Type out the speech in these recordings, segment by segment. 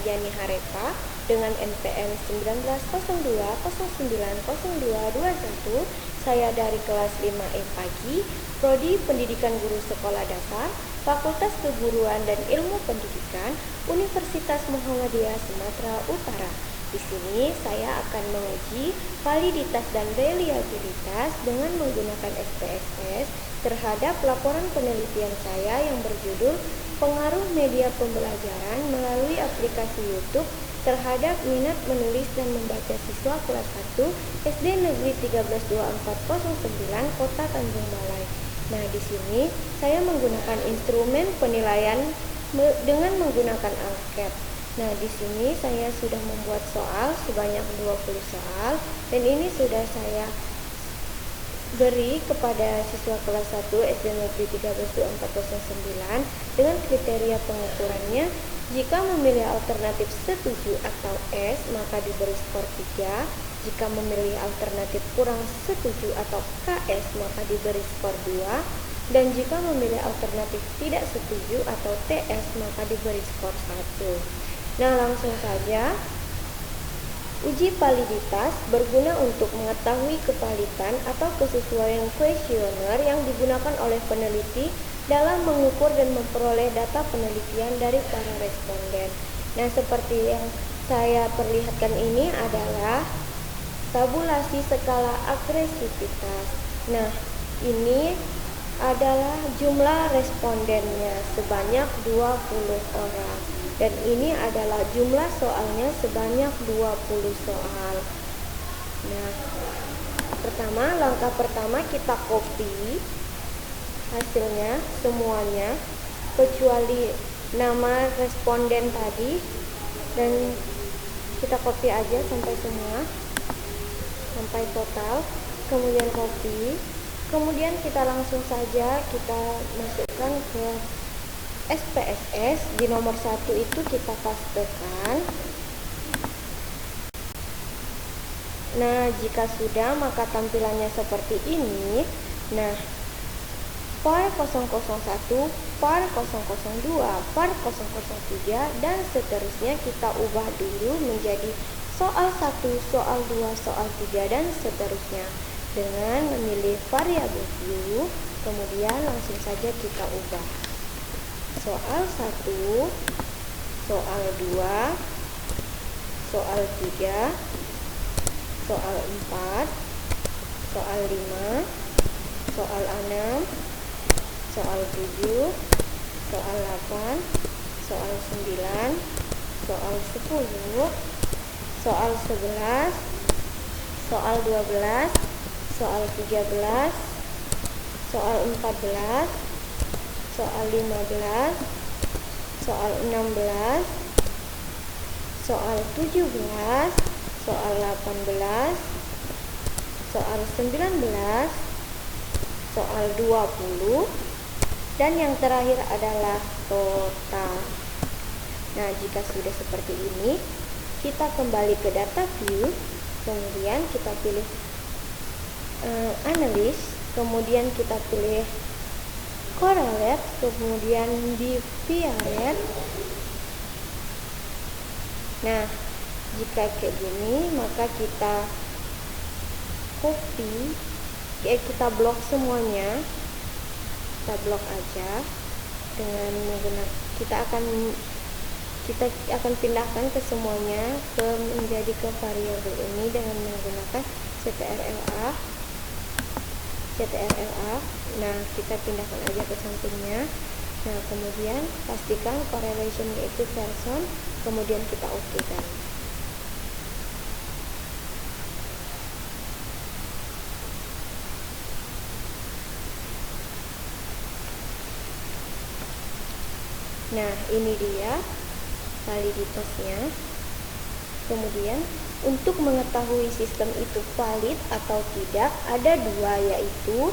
Yani Harepa dengan NPM 1902090221. Saya dari kelas 5E Pagi, Prodi Pendidikan Guru Sekolah Dasar, Fakultas Keguruan dan Ilmu Pendidikan, Universitas Muhammadiyah Sumatera Utara. Di sini saya akan menguji validitas dan reliabilitas dengan menggunakan SPSS terhadap laporan penelitian saya yang berjudul Pengaruh Media Pembelajaran melalui aplikasi YouTube terhadap minat menulis dan membaca siswa kelas 1 SD Negeri 132409 Kota Tanjung Balai. Nah, di sini saya menggunakan instrumen penilaian dengan menggunakan angket. Nah, di sini saya sudah membuat soal sebanyak 20 soal dan ini sudah saya beri kepada siswa kelas 1 SD Negeri 132409 dengan kriteria pengukurannya. Jika memilih alternatif setuju atau S, maka diberi skor 3. Jika memilih alternatif kurang setuju atau KS, maka diberi skor 2. Dan jika memilih alternatif tidak setuju atau TS, maka diberi skor 1. Nah, langsung saja. Uji validitas berguna untuk mengetahui kevalidan atau kesesuaian kuesioner yang digunakan oleh peneliti dalam mengukur dan memperoleh data penelitian dari para responden. Nah, seperti yang saya perlihatkan ini adalah tabulasi skala agresivitas. Nah, ini adalah jumlah respondennya sebanyak 20 orang. Dan ini adalah jumlah soalnya sebanyak 20 soal. Nah, langkah pertama kita copy hasilnya semuanya kecuali nama responden tadi, dan kita copy aja sampai semua, sampai total, kemudian copy. Kemudian kita langsung saja kita masukkan ke SPSS. Di nomor 1 itu kita pastekan. Nah, jika sudah maka tampilannya seperti ini. Nah, var 001, var 002, var 003 dan seterusnya kita ubah dulu menjadi soal 1, soal 2, soal 3 dan seterusnya dengan memilih variabel view. Kemudian langsung saja kita ubah. Soal 1, soal 2, soal 3, soal 4, soal 5, soal 6, soal 7, soal 8, soal 9, soal 10, soal 11, soal 12, soal 13, soal 14, soal 15, soal 16, soal 17, soal 18, soal 19, soal 20, dan yang terakhir adalah total. Nah, jika sudah seperti ini, kita kembali ke data view, kemudian kita pilih analysis, kemudian kita pilih correlate, kemudian bivariate. Nah, jika kayak gini maka kita copy, kita blok semuanya, kita blok aja dengan menggunakan kita akan pindahkan ke semuanya menjadi ke variabel ini dengan menggunakan CTRL-A. Nah, kita pindahkan aja ke sampingnya. Nah, kemudian pastikan correlation yaitu person, kemudian kita oke kan. Nah, ini dia validitasnya. Kemudian untuk mengetahui sistem itu valid atau tidak ada dua, yaitu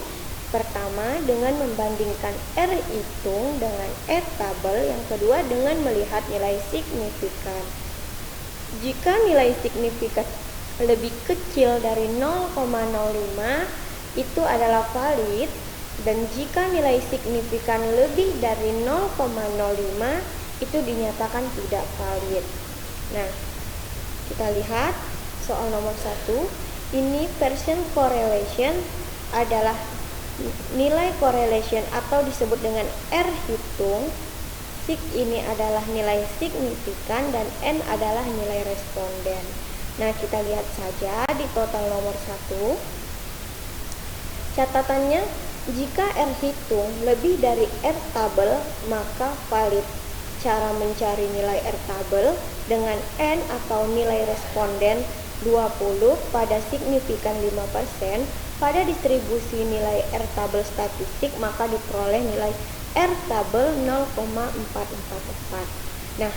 pertama dengan membandingkan R hitung dengan R tabel, yang kedua dengan melihat nilai signifikan. Jika nilai signifikan lebih kecil dari 0,05 itu adalah valid, dan jika nilai signifikan lebih dari 0,05 itu dinyatakan tidak valid. Nah, kita lihat soal nomor 1. Ini Pearson correlation adalah nilai correlation atau disebut dengan R hitung. Sig ini adalah nilai signifikan dan N adalah nilai responden. Nah, kita lihat saja di total nomor 1. Catatannya, jika R hitung lebih dari R tabel, maka valid. Cara mencari nilai R tabel dengan N atau nilai responden 20 pada signifikan 5%, pada distribusi nilai R tabel statistik maka diperoleh nilai R tabel 0,444. Nah,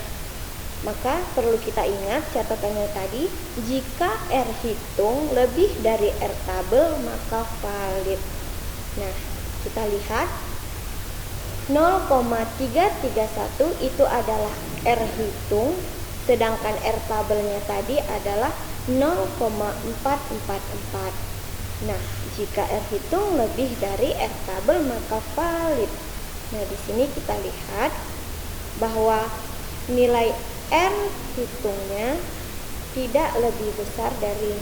maka perlu kita ingat catatannya tadi, jika R hitung lebih dari R tabel maka valid. Nah, kita lihat 0,331 itu adalah R hitung, sedangkan R tabelnya tadi adalah 0,444. Nah, jika R hitung lebih dari R tabel maka valid. Nah, di sini kita lihat bahwa nilai R hitungnya tidak lebih besar dari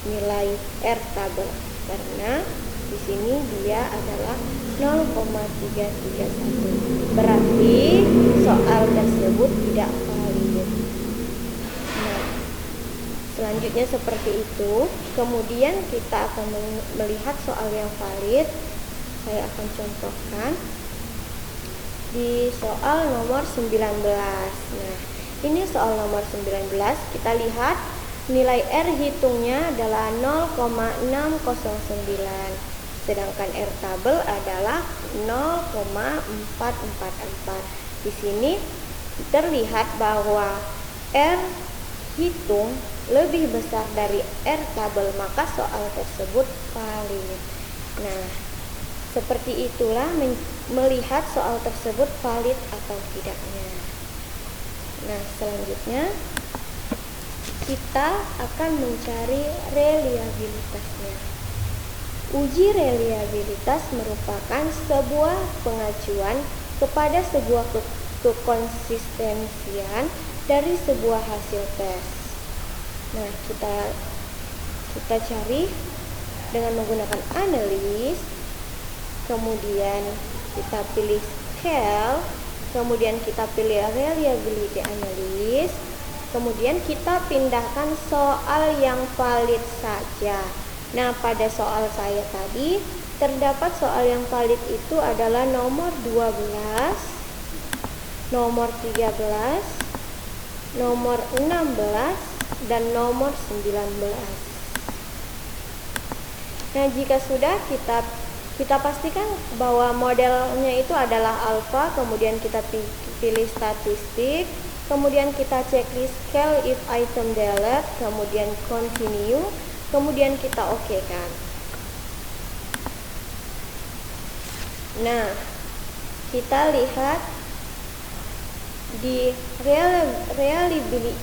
nilai R tabel karena di sini dia adalah 0,331. Berarti soal tersebut tidak valid. Nah, selanjutnya seperti itu. Kemudian kita akan melihat soal yang valid. Saya akan contohkan di soal nomor 19. Nah, ini soal nomor 19. Kita lihat nilai R hitungnya adalah 0,609. Sedangkan R tabel adalah 0,444. Di sini terlihat bahwa R hitung lebih besar dari R tabel, maka soal tersebut valid. Nah, seperti itulah melihat soal tersebut valid atau tidaknya. Nah, selanjutnya kita akan mencari reliabilitasnya. Uji reliabilitas merupakan sebuah pengajuan kepada sebuah kekonsistensian dari sebuah hasil tes. Nah, kita cari dengan menggunakan analis, kemudian kita pilih scale, kemudian kita pilih reliability analysis, kemudian kita pindahkan soal yang valid saja. Nah, pada soal saya tadi terdapat soal yang valid itu adalah nomor 12, nomor 13, nomor 16, dan nomor 19. Nah, jika sudah kita pastikan bahwa modelnya itu adalah alpha, kemudian kita pilih statistik, kemudian kita checklist scale if item delete, kemudian continue, kemudian kita oke kan. Nah, kita lihat di reliability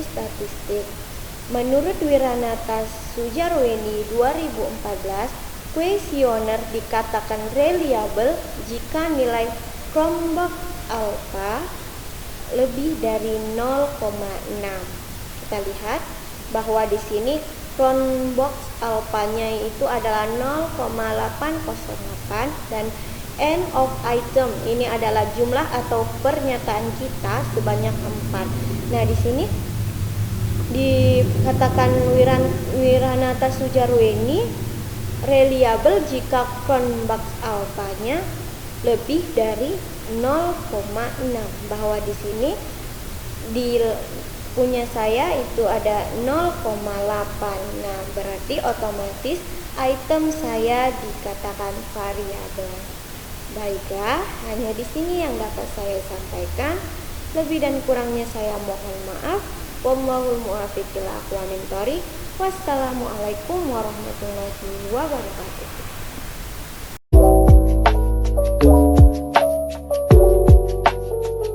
statistik. Menurut Wiranata Sujarweni 2014, kuesioner dikatakan reliable jika nilai Cronbach alpha lebih dari 0,6. Kita lihat bahwa di sini Cronbach alphanya itu adalah 0,808 dan end of item ini adalah jumlah atau pernyataan kita sebanyak 4. Nah, di sini dikatakan Wiranata Sujarweni reliable jika Cronbach alphanya lebih dari 0,6, bahwa di sini di punya saya itu ada 0,8. Nah, berarti otomatis item saya dikatakan variabel. Baiklah, hanya di sini yang dapat saya sampaikan. Lebih dan kurangnya saya mohon maaf. Wallahul muwaffiq ila aqwamit thoriq. Wassalamualaikum warahmatullahi wabarakatuh.